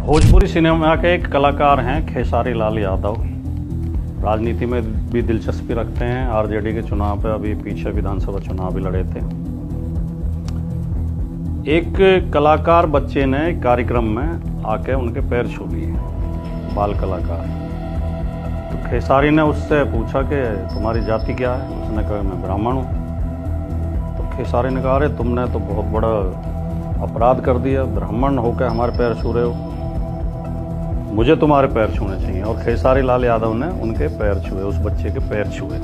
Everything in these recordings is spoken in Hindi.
भोजपुरी सिनेमा के एक कलाकार हैं खेसारी लाल यादव। राजनीति में भी दिलचस्पी रखते हैं। आरजेडी के चुनाव पे अभी पीछे विधानसभा चुनाव भी लड़े थे। एक कलाकार बच्चे ने एक कार्यक्रम में आके उनके पैर छू लिए, बाल कलाकार। तो खेसारी ने उससे पूछा कि तुम्हारी जाति क्या है? उसने कहा मैं ब्राह्मण हूँ। तो खेसारी ने कहा अरे तुमने तो बहुत बड़ा अपराध कर दिया, ब्राह्मण होकर हमारे पैर छू रहे हो, मुझे तुम्हारे पैर छूने चाहिए। और खेसारी लाल यादव ने उनके पैर छुए, उस बच्चे के पैर छुए।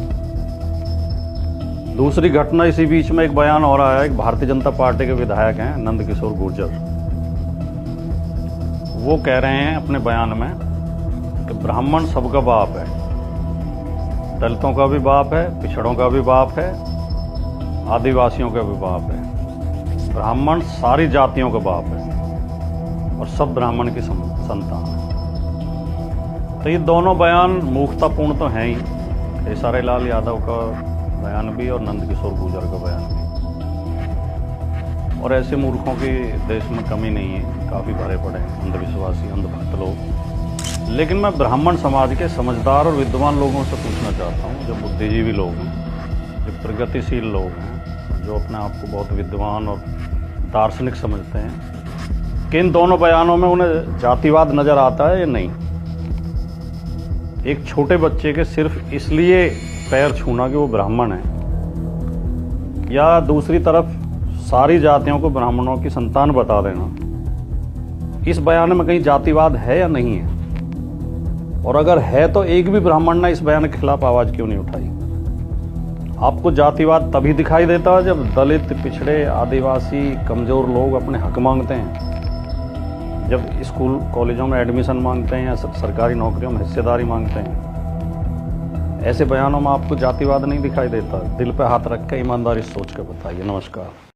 दूसरी घटना इसी बीच में एक बयान हो रहा है। एक भारतीय जनता पार्टी के विधायक हैं नंद किशोर गुर्जर, वो कह रहे हैं अपने बयान में कि ब्राह्मण सबका बाप है, दलितों का भी बाप है, पिछड़ों का भी बाप है, आदिवासियों का भी बाप है। ब्राह्मण सारी जातियों का बाप है और सब ब्राह्मण की संतान है। तो ये दोनों बयान मूर्खतापूर्ण तो हैं ही, खेसारी लाल यादव का बयान भी और नंद किशोर गुर्जर का बयान भी। और ऐसे मूर्खों की देश में कमी नहीं है, काफ़ी भरे पड़े हैं अंधविश्वासी, अंधभक्त लोग। लेकिन मैं ब्राह्मण समाज के समझदार और विद्वान लोगों से पूछना चाहता हूँ, जो बुद्धिजीवी लोग हैं, जो प्रगतिशील लोग हैं, जो अपने आप को बहुत विद्वान और दार्शनिक समझते हैं, कि इन दोनों बयानों में उन्हें जातिवाद नज़र आता है या नहीं। एक छोटे बच्चे के सिर्फ इसलिए पैर छूना कि वो ब्राह्मण है, या दूसरी तरफ सारी जातियों को ब्राह्मणों की संतान बता देना, इस बयान में कहीं जातिवाद है या नहीं है? और अगर है तो एक भी ब्राह्मण ने इस बयान के खिलाफ आवाज क्यों नहीं उठाई? आपको जातिवाद तभी दिखाई देता है जब दलित, पिछड़े, आदिवासी, कमजोर लोग अपने हक मांगते हैं, जब स्कूल कॉलेजों में एडमिशन मांगते हैं या सरकारी नौकरियों में हिस्सेदारी मांगते हैं। ऐसे बयानों में आपको जातिवाद नहीं दिखाई देता? दिल पे हाथ रख के ईमानदारी सोच के बताइए। नमस्कार।